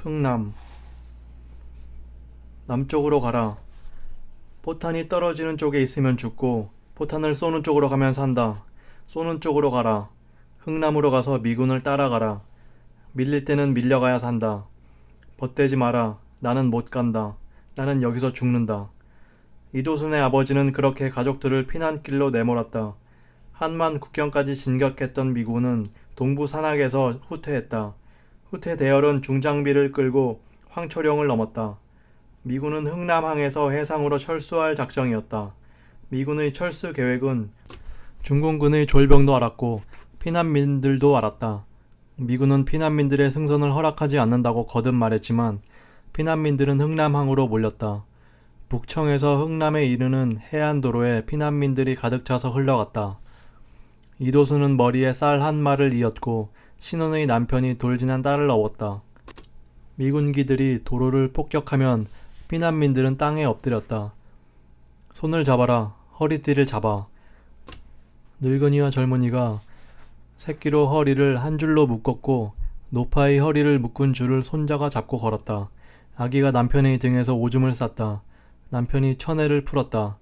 흥남. 남쪽으로 가라. 포탄이 떨어지는 쪽에 있으면 죽고 포탄을 쏘는 쪽으로 가면 산다. 쏘는 쪽으로 가라. 흥남으로 가서 미군을 따라가라. 밀릴 때는 밀려가야 산다. 벗대지 마라. 나는 못 간다. 나는 여기서 죽는다. 이도순의 아버지는 그렇게 가족들을 피난길로 내몰았다. 한만 국경까지 진격했던 미군은 동부 산악에서 후퇴했다. 후퇴 대열은 중장비를 끌고 황초령을 넘었다. 미군은 흥남항에서 해상으로 철수할 작정이었다. 미군의 철수 계획은 중공군의 졸병도 알았고 피난민들도 알았다. 미군은 피난민들의 승선을 허락하지 않는다고 거듭 말했지만 피난민들은 흥남항으로 몰렸다. 북청에서 흥남에 이르는 해안도로에 피난민들이 가득 차서 흘러갔다. 이도수는 머리에 쌀 한 말을 이었고 신혼의 남편이 돌진한 딸을 업었다. 미군기들이 도로를 폭격하면 피난민들은 땅에 엎드렸다. 손을 잡아라. 허리띠를 잡아. 늙은이와 젊은이가 새끼로 허리를 한 줄로 묶었고 노파의 허리를 묶은 줄을 손자가 잡고 걸었다. 아기가 남편의 등에서 오줌을 쌌다. 남편이 천회를 풀었다.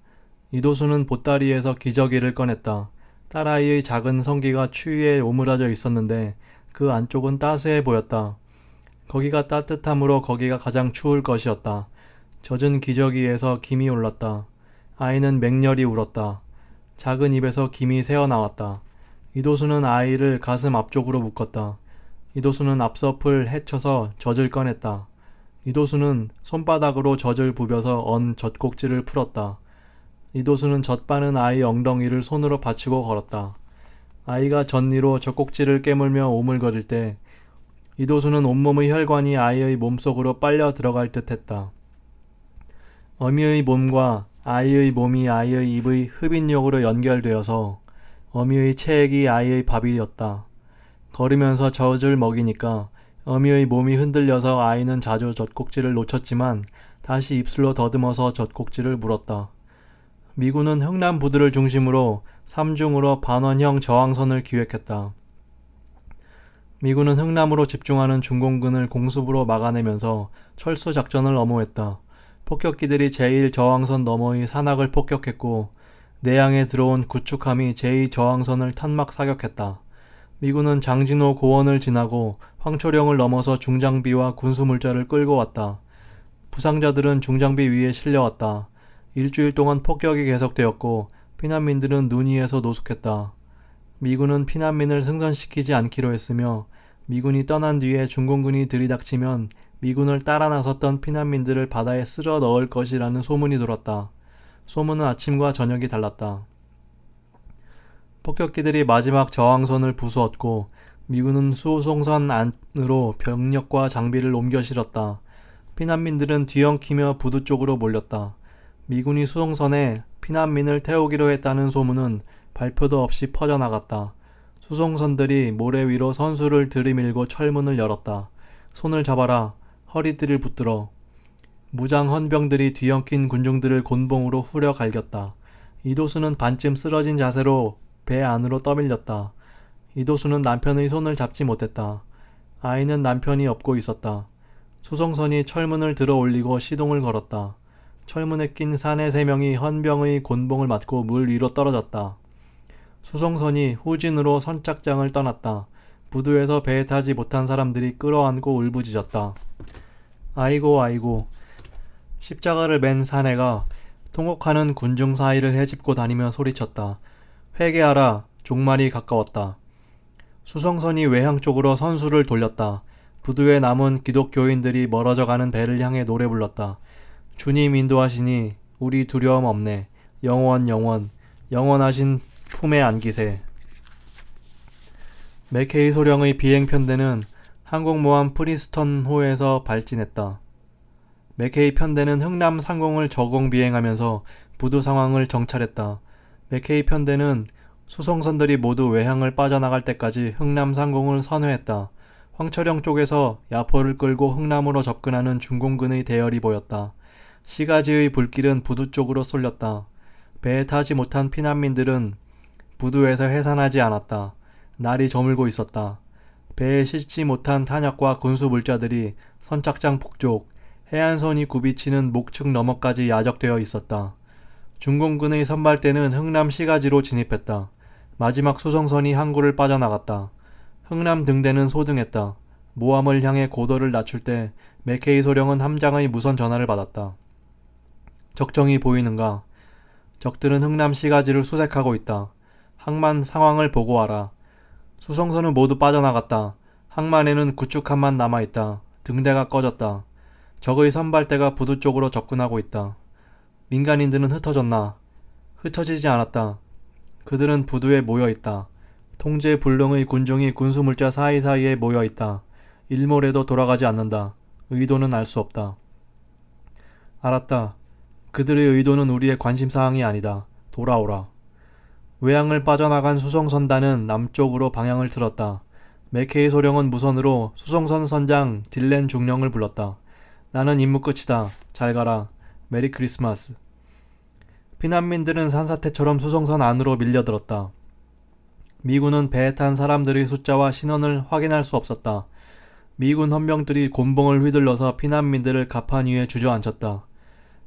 이도수는 보따리에서 기저귀를 꺼냈다. 딸아이의 작은 성기가 추위에 오므라져 있었는데 그 안쪽은 따스해 보였다. 거기가 따뜻함으로 거기가 가장 추울 것이었다. 젖은 기저귀에서 김이 올랐다. 아이는 맹렬히 울었다. 작은 입에서 김이 새어나왔다. 이도수는 아이를 가슴 앞쪽으로 묶었다. 이도수는 앞서풀 헤쳐서 젖을 꺼냈다. 이도수는 손바닥으로 젖을 부벼서 언 젖꼭지를 풀었다. 이도수는 젖 빠는 아이 엉덩이를 손으로 받치고 걸었다. 아이가 젖니로 젖꼭지를 깨물며 오물거릴 때 이도수는 온몸의 혈관이 아이의 몸속으로 빨려 들어갈 듯 했다. 어미의 몸과 아이의 몸이 아이의 입의 흡인력으로 연결되어서 어미의 체액이 아이의 밥이었다. 걸으면서 젖을 먹이니까 어미의 몸이 흔들려서 아이는 자주 젖꼭지를 놓쳤지만 다시 입술로 더듬어서 젖꼭지를 물었다. 미군은 흥남 부두를 중심으로 3중으로 반원형 저항선을 기획했다. 미군은 흥남으로 집중하는 중공군을 공습으로 막아내면서 철수 작전을 엄호했다. 폭격기들이 제1저항선 너머의 산악을 폭격했고 내양에 들어온 구축함이 제2저항선을 탄막 사격했다. 미군은 장진호 고원을 지나고 황초령을 넘어서 중장비와 군수물자를 끌고 왔다. 부상자들은 중장비 위에 실려왔다. 일주일 동안 폭격이 계속되었고 피난민들은 눈 위에서 노숙했다. 미군은 피난민을 승선시키지 않기로 했으며 미군이 떠난 뒤에 중공군이 들이닥치면 미군을 따라 나섰던 피난민들을 바다에 쓸어 넣을 것이라는 소문이 돌았다. 소문은 아침과 저녁이 달랐다. 폭격기들이 마지막 저항선을 부수었고 미군은 수송선 안으로 병력과 장비를 옮겨 실었다. 피난민들은 뒤엉키며 부두 쪽으로 몰렸다. 미군이 수송선에 피난민을 태우기로 했다는 소문은 발표도 없이 퍼져나갔다. 수송선들이 모래 위로 선수를 들이밀고 철문을 열었다. 손을 잡아라. 허리띠를 붙들어. 무장 헌병들이 뒤엉킨 군중들을 곤봉으로 후려 갈겼다. 이도수는 반쯤 쓰러진 자세로 배 안으로 떠밀렸다. 이도수는 남편의 손을 잡지 못했다. 아이는 남편이 업고 있었다. 수송선이 철문을 들어 올리고 시동을 걸었다. 철문에 낀 사내 3명이 헌병의 곤봉을 맞고 물 위로 떨어졌다. 수송선이 후진으로 선착장을 떠났다. 부두에서 배에 타지 못한 사람들이 끌어안고 울부짖었다. 아이고 아이고. 십자가를 맨 사내가 통곡하는 군중 사이를 헤집고 다니며 소리쳤다. 회개하라. 종말이 가까웠다. 수송선이 외향 쪽으로 선수를 돌렸다. 부두에 남은 기독교인들이 멀어져가는 배를 향해 노래 불렀다. 주님 인도하시니 우리 두려움 없네. 영원 영원 영원하신 품에 안기세. 맥케이 소령의 비행편대는 항공모함 프리스턴호에서 발진했다. 맥케이 편대는 흥남 상공을 저공 비행하면서 부두 상황을 정찰했다. 맥케이 편대는 수송선들이 모두 외항을 빠져나갈 때까지 흥남 상공을 선회했다. 황초령 쪽에서 야포를 끌고 흥남으로 접근하는 중공군의 대열이 보였다. 시가지의 불길은 부두 쪽으로 쏠렸다. 배에 타지 못한 피난민들은 부두에서 해산하지 않았다. 날이 저물고 있었다. 배에 싣지 못한 탄약과 군수 물자들이 선착장 북쪽, 해안선이 굽이치는 목측 너머까지 야적되어 있었다. 중공군의 선발대는 흥남 시가지로 진입했다. 마지막 수송선이 항구를 빠져나갔다. 흥남 등대는 소등했다. 모함을 향해 고도를 낮출 때 맥케이 소령은 함장의 무선 전화를 받았다. 적정이 보이는가? 적들은 흥남 시가지를 수색하고 있다. 항만 상황을 보고하라. 수송선은 모두 빠져나갔다. 항만에는 구축함만 남아있다. 등대가 꺼졌다. 적의 선발대가 부두 쪽으로 접근하고 있다. 민간인들은 흩어졌나? 흩어지지 않았다. 그들은 부두에 모여있다. 통제 불능의 군중이 군수물자 사이사이에 모여있다. 일몰에도 돌아가지 않는다. 의도는 알 수 없다. 알았다. 그들의 의도는 우리의 관심사항이 아니다. 돌아오라. 외항을 빠져나간 수송선단은 남쪽으로 방향을 틀었다. 맥케이 소령은 무선으로 수송선 선장 딜렌 중령을 불렀다. 나는 임무 끝이다. 잘 가라. 메리 크리스마스. 피난민들은 산사태처럼 수송선 안으로 밀려들었다. 미군은 배에 탄 사람들의 숫자와 신원을 확인할 수 없었다. 미군 헌병들이 곤봉을 휘둘러서 피난민들을 갑판 위에 주저앉혔다.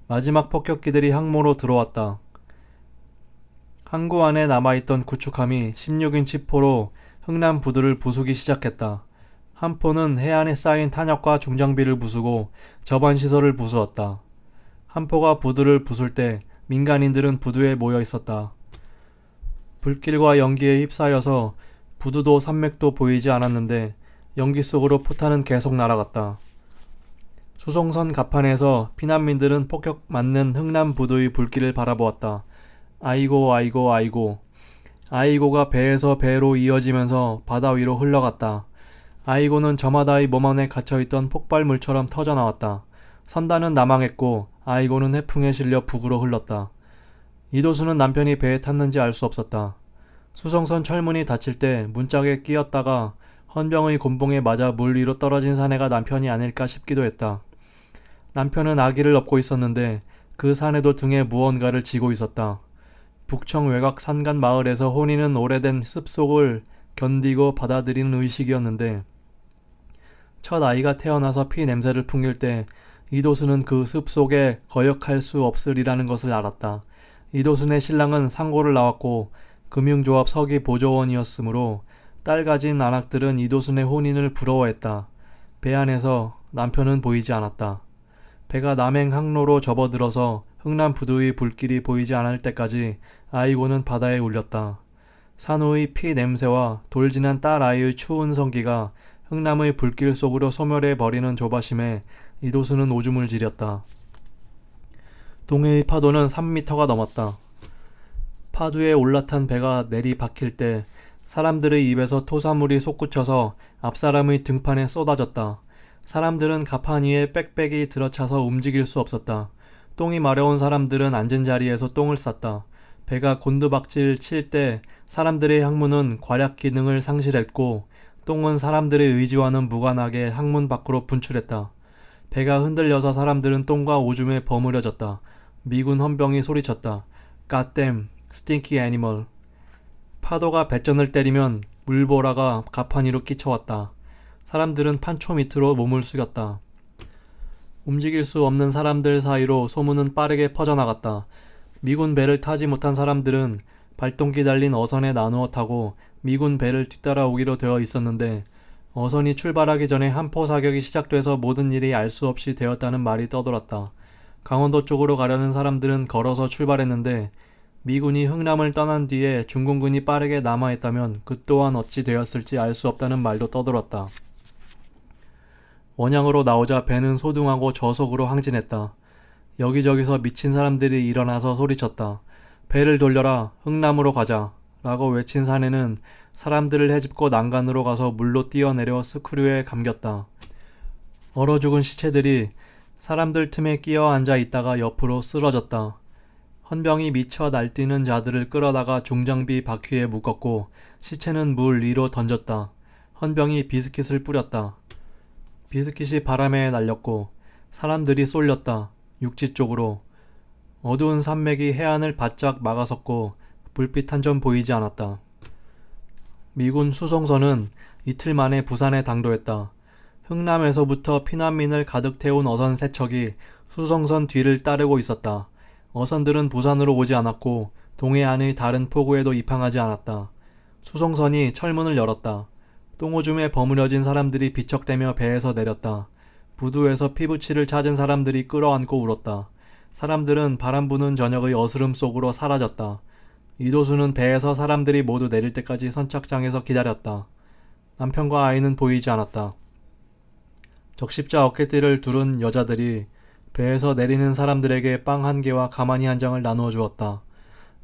마지막 폭격기들이 항모로 들어왔다. 항구 안에 남아있던 구축함이 16인치 포로 흥남 부두를 부수기 시작했다. 한 포는 해안에 쌓인 탄약과 중장비를 부수고 저반시설을 부수었다. 한 포가 부두를 부술 때 민간인들은 부두에 모여 있었다. 불길과 연기에 휩싸여서 부두도 산맥도 보이지 않았는데 연기 속으로 포탄은 계속 날아갔다. 수송선 갑판에서 피난민들은 폭격 맞는 흥남 부두의 불길을 바라보았다. 아이고 아이고 아이고. 아이고가 배에서 배로 이어지면서 바다 위로 흘러갔다. 아이고는 저마다의 몸 안에 갇혀있던 폭발물처럼 터져나왔다. 선단은 남항했고 아이고는 해풍에 실려 북으로 흘렀다. 이도수는 남편이 배에 탔는지 알 수 없었다. 수송선 철문이 닫힐 때 문짝에 끼었다가 헌병의 곤봉에 맞아 물 위로 떨어진 사내가 남편이 아닐까 싶기도 했다. 남편은 아기를 업고 있었는데 그 사내도 등에 무언가를 지고 있었다. 북청 외곽 산간 마을에서 혼인은 오래된 습속을 견디고 받아들이는 의식이었는데 첫 아이가 태어나서 피 냄새를 풍길 때 이도수는 그 습속에 거역할 수 없으리라는 것을 알았다. 이도순의 신랑은 상고를 나왔고 금융조합 서기 보조원이었으므로 딸 가진 안악들은 이도순의 혼인을 부러워했다. 배 안에서 남편은 보이지 않았다. 배가 남행 항로로 접어들어서 흥남 부두의 불길이 보이지 않을 때까지 아이고는 바다에 울렸다. 산호의 피 냄새와 돌진한 딸 아이의 추운 성기가 흥남의 불길 속으로 소멸해 버리는 조바심에 이도순은 오줌을 지렸다. 동해의 파도는 3미터가 넘었다. 파도에 올라탄 배가 내리박힐 때 사람들의 입에서 토사물이 솟구쳐서 앞사람의 등판에 쏟아졌다. 사람들은 갑판 위에 빽빽이 들어차서 움직일 수 없었다. 똥이 마려운 사람들은 앉은 자리에서 똥을 쌌다. 배가 곤두박질 칠 때 사람들의 항문은 괄약 기능을 상실했고 똥은 사람들의 의지와는 무관하게 항문 밖으로 분출했다. 배가 흔들려서 사람들은 똥과 오줌에 버무려졌다. 미군 헌병이 소리쳤다. God damn, stinky animal. 파도가 배전을 때리면 물보라가 갑판 위로 끼쳐왔다. 사람들은 판초 밑으로 몸을 숙였다. 움직일 수 없는 사람들 사이로 소문은 빠르게 퍼져나갔다. 미군 배를 타지 못한 사람들은 발동기 달린 어선에 나누어 타고 미군 배를 뒤따라오기로 되어 있었는데 어선이 출발하기 전에 한포 사격이 시작돼서 모든 일이 알 수 없이 되었다는 말이 떠돌았다. 강원도 쪽으로 가려는 사람들은 걸어서 출발했는데 미군이 흥남을 떠난 뒤에 중공군이 빠르게 남하했다면 그 또한 어찌 되었을지 알 수 없다는 말도 떠돌았다. 원양으로 나오자 배는 소등하고 저속으로 항진했다. 여기저기서 미친 사람들이 일어나서 소리쳤다. 배를 돌려라. 흥남으로 가자. 라고 외친 사내는 사람들을 헤집고 난간으로 가서 물로 뛰어내려 스크류에 감겼다. 얼어 죽은 시체들이 사람들 틈에 끼어 앉아 있다가 옆으로 쓰러졌다. 헌병이 미쳐 날뛰는 자들을 끌어다가 중장비 바퀴에 묶었고 시체는 물 위로 던졌다. 헌병이 비스킷을 뿌렸다. 비스킷이 바람에 날렸고 사람들이 쏠렸다. 육지 쪽으로. 어두운 산맥이 해안을 바짝 막아섰고 불빛 한 점 보이지 않았다. 미군 수송선은 이틀 만에 부산에 당도했다. 흥남에서부터 피난민을 가득 태운 어선 3척이 수송선 뒤를 따르고 있었다. 어선들은 부산으로 오지 않았고 동해안의 다른 포구에도 입항하지 않았다. 수송선이 철문을 열었다. 똥오줌에 버무려진 사람들이 비척대며 배에서 내렸다. 부두에서 피부치를 찾은 사람들이 끌어안고 울었다. 사람들은 바람 부는 저녁의 어스름 속으로 사라졌다. 이도수는 배에서 사람들이 모두 내릴 때까지 선착장에서 기다렸다. 남편과 아이는 보이지 않았다. 적십자 어깨띠를 두른 여자들이 배에서 내리는 사람들에게 빵 1개와 가마니 1장을 나누어 주었다.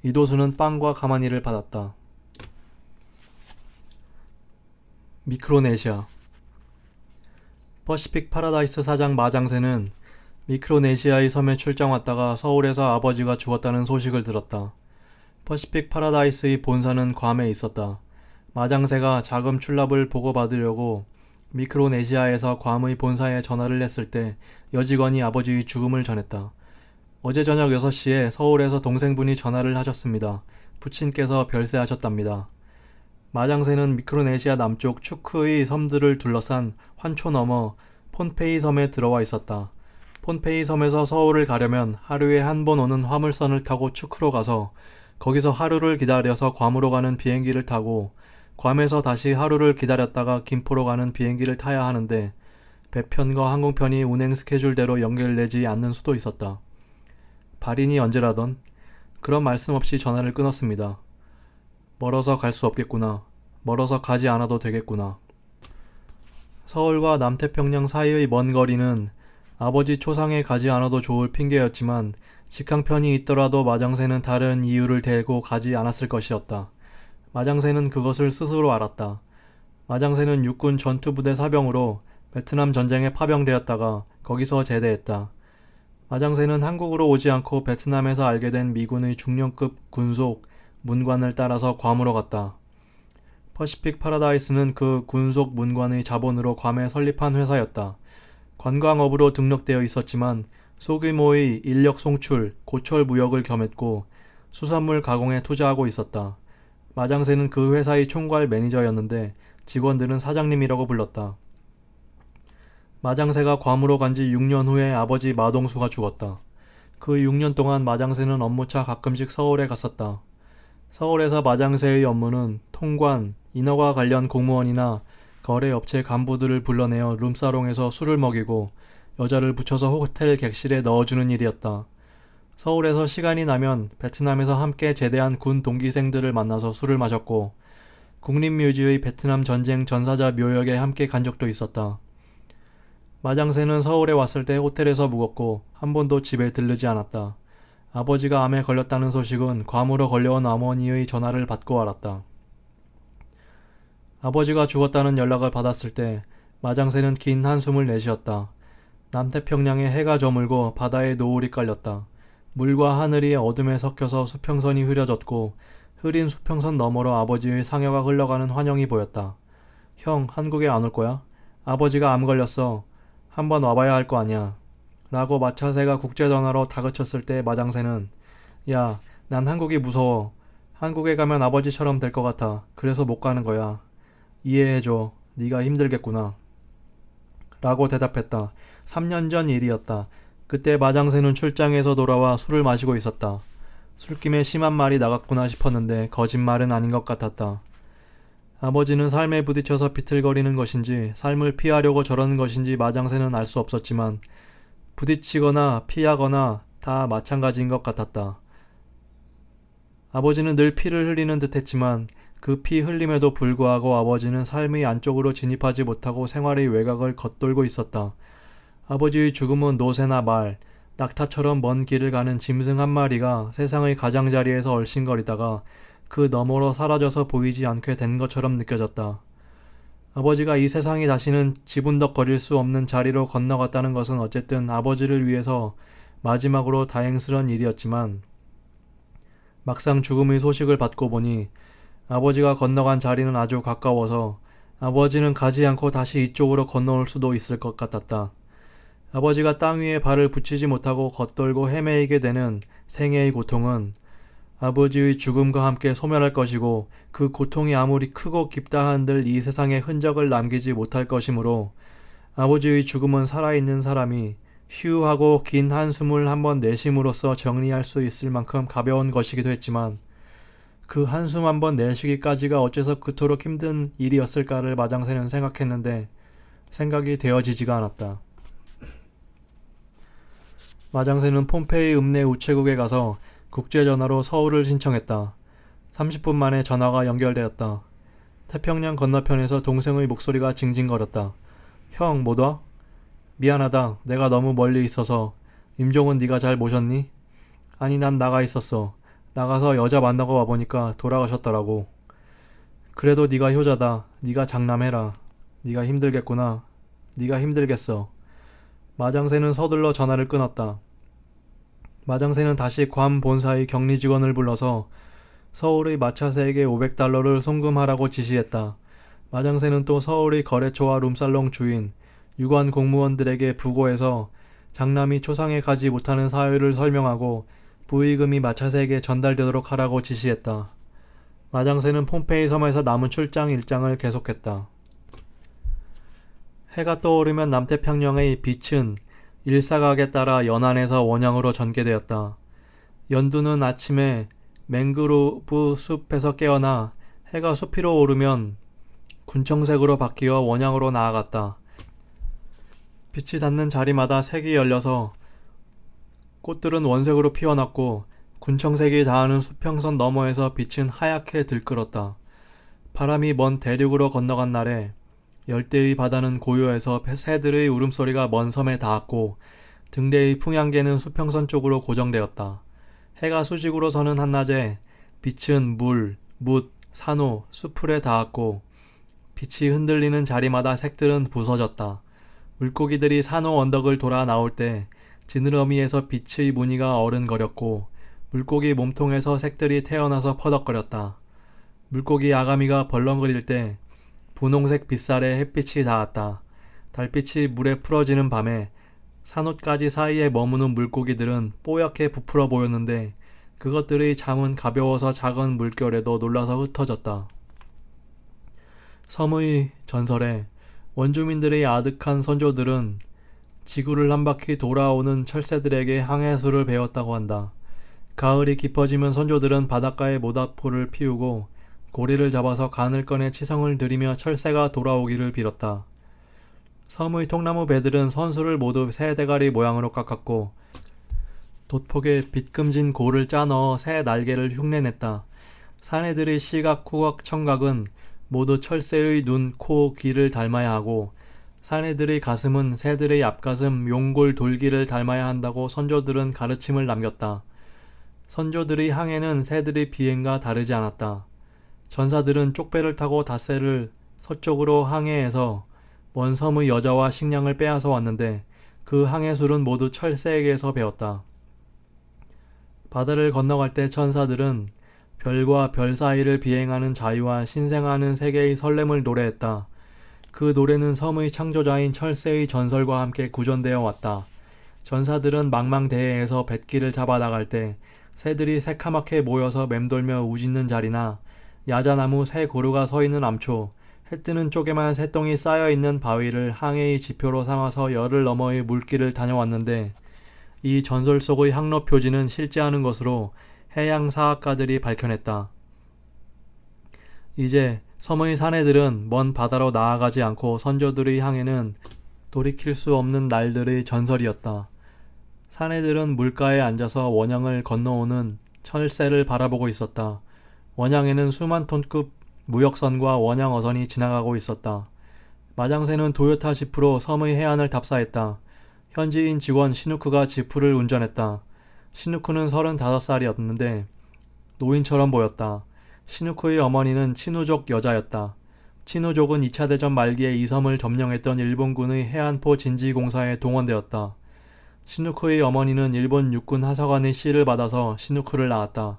이도수는 빵과 가마니를 받았다. 미크로네시아. 퍼시픽 파라다이스 사장 마장세는 미크로네시아의 섬에 출장 왔다가 서울에서 아버지가 죽었다는 소식을 들었다. 퍼시픽 파라다이스의 본사는 괌에 있었다. 마장세가 자금 출납을 보고받으려고 미크로네시아에서 괌의 본사에 전화를 했을 때 여직원이 아버지의 죽음을 전했다. 어제 저녁 6시에 서울에서 동생분이 전화를 하셨습니다. 부친께서 별세하셨답니다. 마장세는 미크로네시아 남쪽 추크의 섬들을 둘러싼 환초 너머 폰페이 섬에 들어와 있었다. 폰페이 섬에서 서울을 가려면 하루에 한 번 오는 화물선을 타고 추크로 가서 거기서 하루를 기다려서 괌으로 가는 비행기를 타고 괌에서 다시 하루를 기다렸다가 김포로 가는 비행기를 타야 하는데 배편과 항공편이 운행 스케줄대로 연결되지 않는 수도 있었다. 발인이 언제라던 그런 말씀 없이 전화를 끊었습니다. 멀어서 갈 수 없겠구나. 멀어서 가지 않아도 되겠구나. 서울과 남태평양 사이의 먼 거리는 아버지 초상에 가지 않아도 좋을 핑계였지만 직항편이 있더라도 마장세는 다른 이유를 대고 가지 않았을 것이었다. 마장세는 그것을 스스로 알았다. 마장세는 육군 전투부대 사병으로 베트남 전쟁에 파병되었다가 거기서 제대했다. 마장세는 한국으로 오지 않고 베트남에서 알게 된 미군의 중령급 군속 문관을 따라서 괌으로 갔다. 퍼시픽 파라다이스는 그 군속 문관의 자본으로 괌에 설립한 회사였다. 관광업으로 등록되어 있었지만 소규모의 인력 송출, 고철 무역을 겸했고 수산물 가공에 투자하고 있었다. 마장세는 그 회사의 총괄 매니저였는데 직원들은 사장님이라고 불렀다. 마장세가 괌으로 간 지 6년 후에 아버지 마동수가 죽었다. 그 6년 동안 마장세는 업무차 가끔씩 서울에 갔었다. 서울에서 마장세의 업무는 통관, 인허가 관련 공무원이나 거래업체 간부들을 불러내어 룸사롱에서 술을 먹이고 여자를 붙여서 호텔 객실에 넣어주는 일이었다. 서울에서 시간이 나면 베트남에서 함께 제대한 군 동기생들을 만나서 술을 마셨고 국립묘지의 베트남 전쟁 전사자 묘역에 함께 간 적도 있었다. 마장세는 서울에 왔을 때 호텔에서 묵었고 한 번도 집에 들르지 않았다. 아버지가 암에 걸렸다는 소식은 괌으로 걸려온 어머니의 전화를 받고 알았다. 아버지가 죽었다는 연락을 받았을 때 마장세는 긴 한숨을 내쉬었다. 남태평양에 해가 저물고 바다에 노을이 깔렸다. 물과 하늘이 어둠에 섞여서 수평선이 흐려졌고 흐린 수평선 너머로 아버지의 상여가 흘러가는 환영이 보였다. 형, 한국에 안 올 거야? 아버지가 암 걸렸어. 한번 와봐야 할 거 아니야. 라고 마차세가 국제전화로 다그쳤을 때 마장세는 야, 난 한국이 무서워. 한국에 가면 아버지처럼 될 것 같아. 그래서 못 가는 거야. 이해해줘. 네가 힘들겠구나. 라고 대답했다. 3년 전 일이었다. 그때 마장세는 출장에서 돌아와 술을 마시고 있었다. 술김에 심한 말이 나갔구나 싶었는데 거짓말은 아닌 것 같았다. 아버지는 삶에 부딪혀서 비틀거리는 것인지 삶을 피하려고 저러는 것인지 마장세는 알 수 없었지만 부딪히거나 피하거나 다 마찬가지인 것 같았다. 아버지는 늘 피를 흘리는 듯 했지만 그 피 흘림에도 불구하고 아버지는 삶의 안쪽으로 진입하지 못하고 생활의 외곽을 겉돌고 있었다. 아버지의 죽음은 노새나 말, 낙타처럼 먼 길을 가는 짐승 한 마리가 세상의 가장자리에서 얼씬거리다가 그 너머로 사라져서 보이지 않게 된 것처럼 느껴졌다. 아버지가 이 세상이 다시는 지분덕거릴 수 없는 자리로 건너갔다는 것은 어쨌든 아버지를 위해서 마지막으로 다행스런 일이었지만 막상 죽음의 소식을 받고 보니 아버지가 건너간 자리는 아주 가까워서 아버지는 가지 않고 다시 이쪽으로 건너올 수도 있을 것 같았다. 아버지가 땅 위에 발을 붙이지 못하고 겉돌고 헤매이게 되는 생애의 고통은 아버지의 죽음과 함께 소멸할 것이고 그 고통이 아무리 크고 깊다 한들 이 세상에 흔적을 남기지 못할 것이므로 아버지의 죽음은 살아있는 사람이 휴하고 긴 한숨을 한번 내쉼으로써 정리할 수 있을 만큼 가벼운 것이기도 했지만 그 한숨 한번 내쉬기까지가 어째서 그토록 힘든 일이었을까를 마장새는 생각했는데 생각이 되어지지가 않았다. 마장새는 폼페이 읍내 우체국에 가서 국제전화로 서울을 신청했다. 30분 만에 전화가 연결되었다. 태평양 건너편에서 동생의 목소리가 징징거렸다. 형, 못 와? 미안하다. 내가 너무 멀리 있어서. 임종은 네가 잘 모셨니? 아니, 난 나가 있었어. 나가서 여자 만나고 와보니까 돌아가셨더라고. 그래도 네가 효자다. 네가 장남해라. 네가 힘들겠구나. 네가 힘들겠어. 마장새는 서둘러 전화를 끊었다. 마장새는 다시 괌 본사의 격리 직원을 불러서 서울의 마차세에게 $500를 송금하라고 지시했다. 마장새는 또 서울의 거래처와 룸살롱 주인, 유관 공무원들에게 부고해서 장남이 초상에 가지 못하는 사유를 설명하고 부의금이 마차세에게 전달되도록 하라고 지시했다. 마장새는 폼페이 섬에서 남은 출장 일정을 계속했다. 해가 떠오르면 남태평양의 빛은 일사각에 따라 연안에서 원양으로 전개되었다. 연두는 아침에 맹그로브 숲에서 깨어나 해가 숲 위로 오르면 군청색으로 바뀌어 원양으로 나아갔다. 빛이 닿는 자리마다 색이 열려서 꽃들은 원색으로 피어났고 군청색이 닿는 수평선 너머에서 빛은 하얗게 들끓었다. 바람이 먼 대륙으로 건너간 날에 열대의 바다는 고요해서 새들의 울음소리가 먼 섬에 닿았고 등대의 풍향계는 수평선 쪽으로 고정되었다. 해가 수직으로 서는 한낮에 빛은 물, 뭇, 산호, 수풀에 닿았고 빛이 흔들리는 자리마다 색들은 부서졌다. 물고기들이 산호 언덕을 돌아 나올 때 지느러미에서 빛의 무늬가 어른거렸고 물고기 몸통에서 색들이 태어나서 퍼덕거렸다. 물고기 아가미가 벌렁거릴 때 분홍색 빗살에 햇빛이 닿았다. 달빛이 물에 풀어지는 밤에 산호가지 사이에 머무는 물고기들은 뽀얗게 부풀어 보였는데 그것들의 잠은 가벼워서 작은 물결에도 놀라서 흩어졌다. 섬의 전설에 원주민들의 아득한 선조들은 지구를 한 바퀴 돌아오는 철새들에게 항해술을 배웠다고 한다. 가을이 깊어지면 선조들은 바닷가에 모닥불을 피우고 고리를 잡아서 간을 꺼내 치성을 들이며 철새가 돌아오기를 빌었다. 섬의 통나무 배들은 선수를 모두 새 대가리 모양으로 깎았고 돛폭에 빛금진 골을 짜넣어 새 날개를 흉내냈다. 사내들의 시각, 후각, 청각은 모두 철새의 눈, 코, 귀를 닮아야 하고 사내들의 가슴은 새들의 앞가슴, 용골, 돌기를 닮아야 한다고 선조들은 가르침을 남겼다. 선조들의 항해는 새들의 비행과 다르지 않았다. 전사들은 쪽배를 타고 닷새를 서쪽으로 항해해서 먼 섬의 여자와 식량을 빼앗아 왔는데 그 항해술은 모두 철새에게서 배웠다. 바다를 건너갈 때 천사들은 별과 별 사이를 비행하는 자유와 신생하는 세계의 설렘을 노래했다. 그 노래는 섬의 창조자인 철새의 전설과 함께 구전되어 왔다. 전사들은 망망대해에서 뱃길을 잡아 나갈 때 새들이 새카맣게 모여서 맴돌며 우짖는 자리나 야자나무 새 그루가 서 있는 암초, 해뜨는 쪽에만 새똥이 쌓여있는 바위를 항해의 지표로 삼아서 열흘 너머의 물길을 다녀왔는데 이 전설 속의 항로 표지는 실제하는 것으로 해양 사학가들이 밝혀냈다. 이제 섬의 사내들은 먼 바다로 나아가지 않고 선조들의 항해는 돌이킬 수 없는 날들의 전설이었다. 사내들은 물가에 앉아서 원양을 건너오는 철새를 바라보고 있었다. 원양에는 수만 톤급 무역선과 원양 어선이 지나가고 있었다. 마장새는 도요타 지프로 섬의 해안을 답사했다. 현지인 직원 시누크가 지프를 운전했다. 시누크는 35살이었는데 노인처럼 보였다. 시누크의 어머니는 친우족 여자였다. 친우족은 2차 대전 말기에 이 섬을 점령했던 일본군의 해안포 진지공사에 동원되었다. 시누크의 어머니는 일본 육군 하사관의 씨를 받아서 시누크를 낳았다.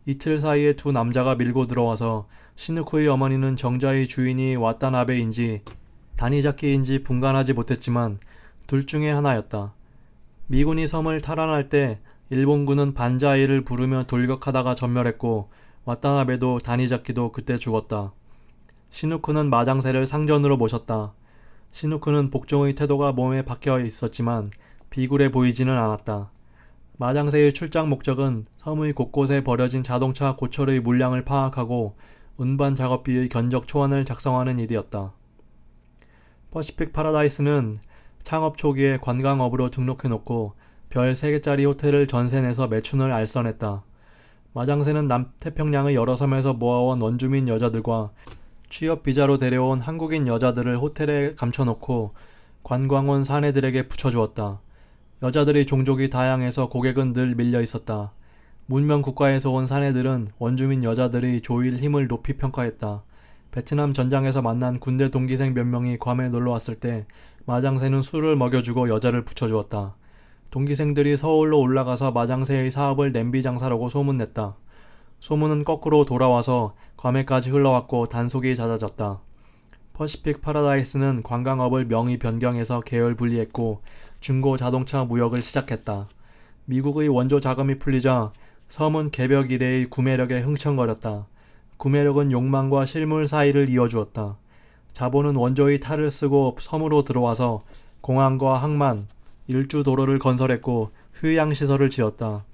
이틀 사이에 두 남자가 밀고 들어와서 시누크의 어머니는 정자의 주인이 와타나베인지 다니자키인지 분간하지 못했지만 둘 중에 하나였다. 미군이 섬을 탈환할 때 일본군은 반자이를 부르며 돌격하다가 전멸했고 와타나베도 다니자키도 그때 죽었다. 시누쿠는 마장세를 상전으로 모셨다. 시누쿠는 복종의 태도가 몸에 박혀 있었지만 비굴해 보이지는 않았다. 마장세의 출장 목적은 섬의 곳곳에 버려진 자동차 고철의 물량을 파악하고 운반 작업비의 견적 초안을 작성하는 일이었다. 퍼시픽 파라다이스는 창업 초기에 관광업으로 등록해놓고 별 3개짜리 호텔을 전세내서 매춘을 알선했다. 마장세는 남태평양의 여러 섬에서 모아온 원주민 여자들과 취업 비자로 데려온 한국인 여자들을 호텔에 감춰놓고 관광 온 사내들에게 붙여주었다. 여자들의 종족이 다양해서 고객은 늘 밀려 있었다. 문명 국가에서 온 사내들은 원주민 여자들의 조일 힘을 높이 평가했다. 베트남 전장에서 만난 군대 동기생 몇 명이 괌에 놀러왔을 때 마장세는 술을 먹여주고 여자를 붙여주었다. 동기생들이 서울로 올라가서 마장세의 사업을 냄비 장사라고 소문냈다. 소문은 거꾸로 돌아와서 괌에까지 흘러왔고 단속이 잦아졌다. 퍼시픽 파라다이스는 관광업을 명의 변경해서 계열 분리했고 중고 자동차 무역을 시작했다. 미국의 원조 자금이 풀리자 섬은 개벽 이래의 구매력에 흥청거렸다. 구매력은 욕망과 실물 사이를 이어주었다. 자본은 원조의 탈을 쓰고 섬으로 들어와서 공항과 항만, 일주 도로를 건설했고 휴양시설을 지었다.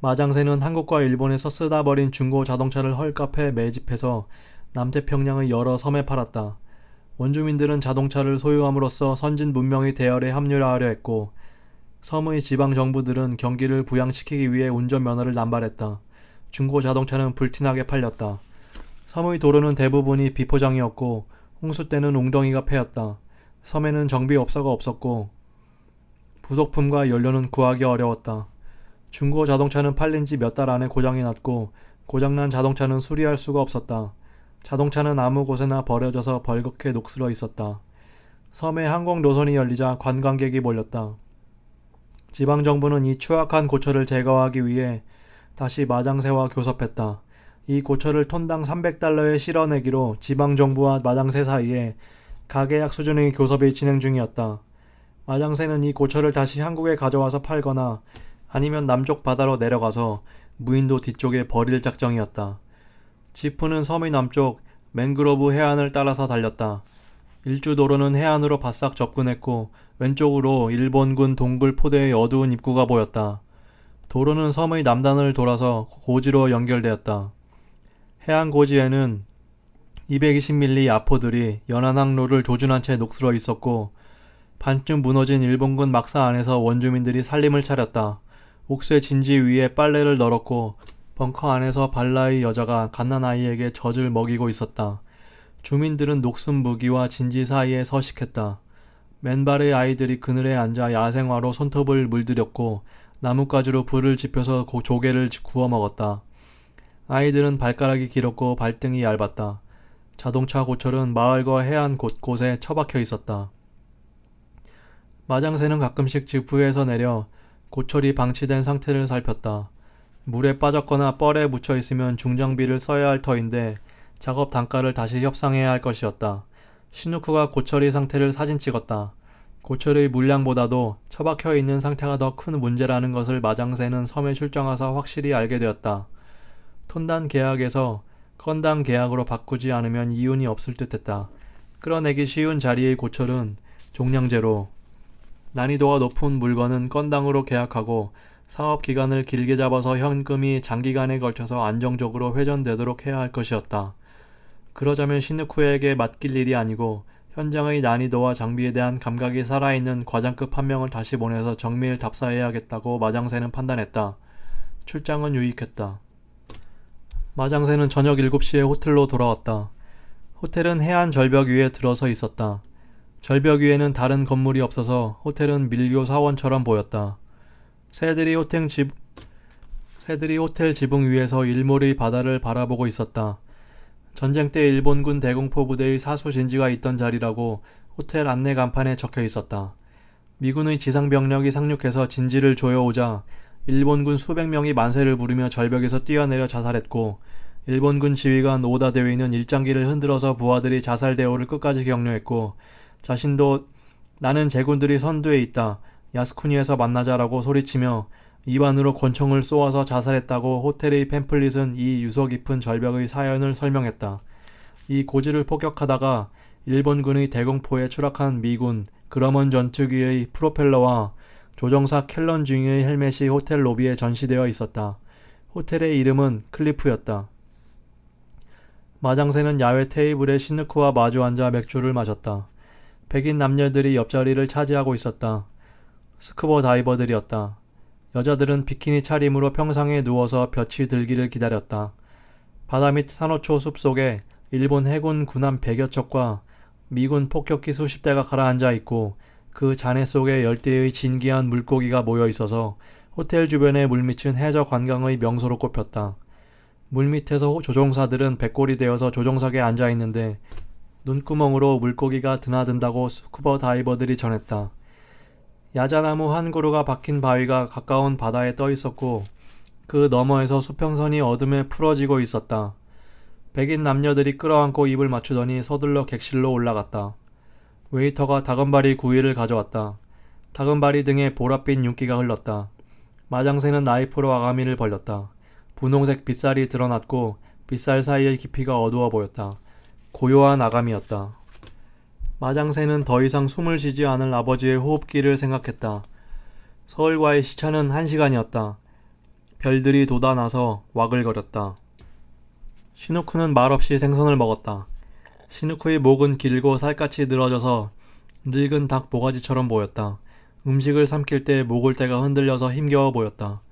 마장세는 한국과 일본에서 쓰다 버린 중고 자동차를 헐값에 매집해서 남태평양의 여러 섬에 팔았다. 원주민들은 자동차를 소유함으로써 선진 문명의 대열에 합류하려 했고 섬의 지방 정부들은 경기를 부양시키기 위해 운전면허를 남발했다. 중고 자동차는 불티나게 팔렸다. 섬의 도로는 대부분이 비포장이었고 홍수 때는 웅덩이가 패였다. 섬에는 정비업소가 없었고 부속품과 연료는 구하기 어려웠다. 중고 자동차는 팔린 지 몇 달 안에 고장이 났고 고장난 자동차는 수리할 수가 없었다. 자동차는 아무 곳에나 버려져서 벌겋게 녹슬어 있었다. 섬에 항공 노선이 열리자 관광객이 몰렸다. 지방정부는 이 추악한 고철을 제거하기 위해 다시 마장세와 교섭했다. 이 고철을 톤당 300달러에 실어내기로 지방정부와 마장세 사이에 가계약 수준의 교섭이 진행 중이었다. 마장세는 이 고철을 다시 한국에 가져와서 팔거나 아니면 남쪽 바다로 내려가서 무인도 뒤쪽에 버릴 작정이었다. 지프는 섬의 남쪽 맹그로브 해안을 따라서 달렸다. 일주도로는 해안으로 바싹 접근했고 왼쪽으로 일본군 동굴 포대의 어두운 입구가 보였다. 도로는 섬의 남단을 돌아서 고지로 연결되었다. 해안 고지에는 220mm 야포들이 연안 항로를 조준한 채 녹슬어 있었고 반쯤 무너진 일본군 막사 안에서 원주민들이 살림을 차렸다. 옥새 진지 위에 빨래를 널었고 벙커 안에서 발라의 여자가 갓난아이에게 젖을 먹이고 있었다. 주민들은 녹슨 무기와 진지 사이에 서식했다. 맨발의 아이들이 그늘에 앉아 야생화로 손톱을 물들였고 나뭇가지로 불을 지펴서 조개를 구워 먹었다. 아이들은 발가락이 길었고 발등이 얇았다. 자동차 고철은 마을과 해안 곳곳에 처박혀 있었다. 마장새는 가끔씩 지프에서 내려 고철이 방치된 상태를 살폈다. 물에 빠졌거나 뻘에 묻혀 있으면 중장비를 써야 할 터인데 작업 단가를 다시 협상해야 할 것이었다. 시누쿠가 고철의 상태를 사진 찍었다. 고철의 물량보다도 처박혀 있는 상태가 더 큰 문제라는 것을 마장새는 섬에 출장와서 확실히 알게 되었다. 톤단 계약에서 건당 계약으로 바꾸지 않으면 이윤이 없을 듯했다. 끌어내기 쉬운 자리의 고철은 종량제로, 난이도가 높은 물건은 건당으로 계약하고 사업 기간을 길게 잡아서 현금이 장기간에 걸쳐서 안정적으로 회전되도록 해야 할 것이었다. 그러자면 시누쿠에게 맡길 일이 아니고 현장의 난이도와 장비에 대한 감각이 살아있는 과장급 한 명을 다시 보내서 정밀 답사해야겠다고 마장새는 판단했다. 출장은 유익했다. 마장새는 저녁 7시에 호텔로 돌아왔다. 호텔은 해안 절벽 위에 들어서 있었다. 절벽 위에는 다른 건물이 없어서 호텔은 밀교 사원처럼 보였다. 새들이 호텔 지붕 위에서 일몰의 바다를 바라보고 있었다. 전쟁 때 일본군 대공포 부대의 사수 진지가 있던 자리라고 호텔 안내 간판에 적혀 있었다. 미군의 지상병력이 상륙해서 진지를 조여오자 일본군 수백 명이 만세를 부르며 절벽에서 뛰어내려 자살했고 일본군 지휘관 오다 대위는 일장기를 흔들어서 부하들이 자살 대우를 끝까지 격려했고 자신도 나는 제군들이 선두에 있다. 야스쿠니에서 만나자라고 소리치며 입안으로 권총을 쏘아서 자살했다고 호텔의 팸플릿은 이 유서 깊은 절벽의 사연을 설명했다. 이 고지를 폭격하다가 일본군의 대공포에 추락한 미군 그러먼 전투기의 프로펠러와 조종사 켈런 중위의 헬멧이 호텔 로비에 전시되어 있었다. 호텔의 이름은 클리프였다. 마장새는 야외 테이블에 시누쿠와 마주 앉아 맥주를 마셨다. 백인 남녀들이 옆자리를 차지하고 있었다. 스쿠버 다이버들이었다. 여자들은 비키니 차림으로 평상에 누워서 볕이 들기를 기다렸다. 바다 밑 산호초 숲속에 일본 해군 군함 100여 척과 미군 폭격기 수십 대가 가라앉아 있고 그 잔해 속에 열대의 진기한 물고기가 모여 있어서 호텔 주변의 물밑은 해저 관광의 명소로 꼽혔다. 물밑에서 조종사들은 백골이 되어서 조종석에 앉아 있는데 눈구멍으로 물고기가 드나든다고 스쿠버 다이버들이 전했다. 야자나무 한 그루가 박힌 바위가 가까운 바다에 떠 있었고 그 너머에서 수평선이 어둠에 풀어지고 있었다. 백인 남녀들이 끌어안고 입을 맞추더니 서둘러 객실로 올라갔다. 웨이터가 다금바리 구이를 가져왔다. 다금바리 등에 보랏빛 윤기가 흘렀다. 마장새는 나이프로 아가미를 벌렸다. 분홍색 빗살이 드러났고 빗살 사이의 깊이가 어두워 보였다. 고요한 아가미였다. 마장새는 더 이상 숨을 쉬지 않을 아버지의 호흡기를 생각했다. 서울과의 시차는 1시간이었다. 별들이 돋아나서 와글거렸다. 시누쿠는 말없이 생선을 먹었다. 시누쿠의 목은 길고 살갗이 늘어져서 늙은 닭 모가지처럼 보였다. 음식을 삼킬 때 목을대가 흔들려서 힘겨워 보였다.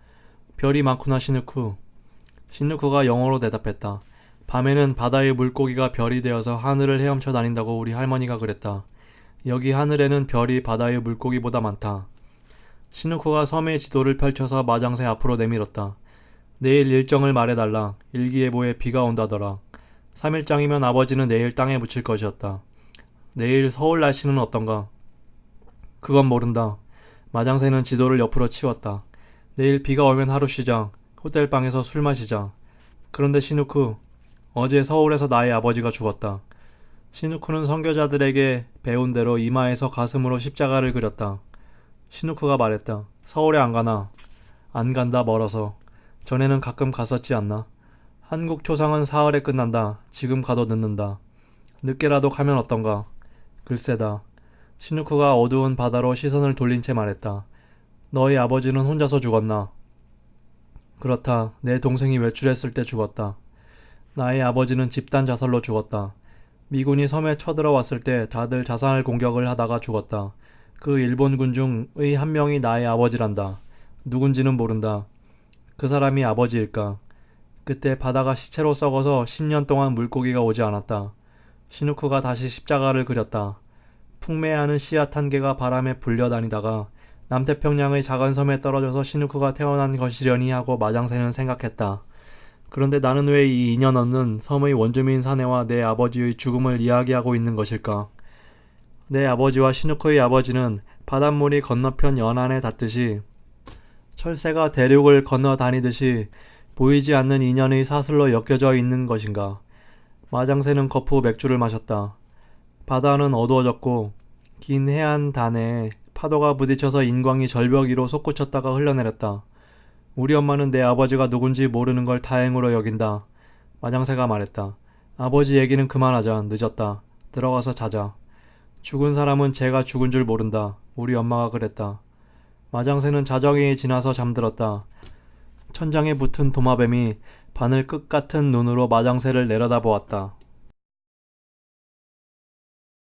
별이 많구나 시누쿠. 시누쿠가 영어로 대답했다. 밤에는 바다의 물고기가 별이 되어서 하늘을 헤엄쳐 다닌다고 우리 할머니가 그랬다. 여기 하늘에는 별이 바다의 물고기보다 많다. 시누쿠가 섬의 지도를 펼쳐서 마장새 앞으로 내밀었다. 내일 일정을 말해달라. 일기예보에 비가 온다더라. 3일장이면 아버지는 내일 땅에 묻힐 것이었다. 내일 서울 날씨는 어떤가? 그건 모른다. 마장새는 지도를 옆으로 치웠다. 내일 비가 오면 하루 쉬자. 호텔방에서 술 마시자. 그런데 시누쿠, 어제 서울에서 나의 아버지가 죽었다. 시누쿠는 선교자들에게 배운 대로 이마에서 가슴으로 십자가를 그렸다. 시누쿠가 말했다. 서울에 안 가나? 안 간다 멀어서. 전에는 가끔 갔었지 않나? 한국 초상은 사흘에 끝난다. 지금 가도 늦는다. 늦게라도 가면 어떤가? 글쎄다. 시누쿠가 어두운 바다로 시선을 돌린 채 말했다. 너희 아버지는 혼자서 죽었나? 그렇다. 내 동생이 외출했을 때 죽었다. 나의 아버지는 집단 자살로 죽었다. 미군이 섬에 쳐들어왔을 때 다들 자살 공격을 하다가 죽었다. 그 일본군 중의 한 명이 나의 아버지란다. 누군지는 모른다. 그 사람이 아버지일까? 그때 바다가 시체로 썩어서 10년 동안 물고기가 오지 않았다. 시누쿠가 다시 십자가를 그렸다. 풍매하는 씨앗 한 개가 바람에 불려다니다가 남태평양의 작은 섬에 떨어져서 시누쿠가 태어난 것이려니 하고 마장새는 생각했다. 그런데 나는 왜 이 2년 없는 섬의 원주민 사내와 내 아버지의 죽음을 이야기하고 있는 것일까? 내 아버지와 시누쿠의 아버지는 바닷물이 건너편 연안에 닿듯이 철새가 대륙을 건너 다니듯이 보이지 않는 인연의 사슬로 엮여져 있는 것인가? 마장새는 거푸 맥주를 마셨다. 바다는 어두워졌고 긴 해안 단에 파도가 부딪혀서 인광이 절벽 위로 솟구쳤다가 흘러내렸다. 우리 엄마는 내 아버지가 누군지 모르는 걸 다행으로 여긴다. 마장새가 말했다. 아버지 얘기는 그만하자. 늦었다. 들어가서 자자. 죽은 사람은 제가 죽은 줄 모른다. 우리 엄마가 그랬다. 마장새는 자정이 지나서 잠들었다. 천장에 붙은 도마뱀이 바늘 끝 같은 눈으로 마장새를 내려다보았다.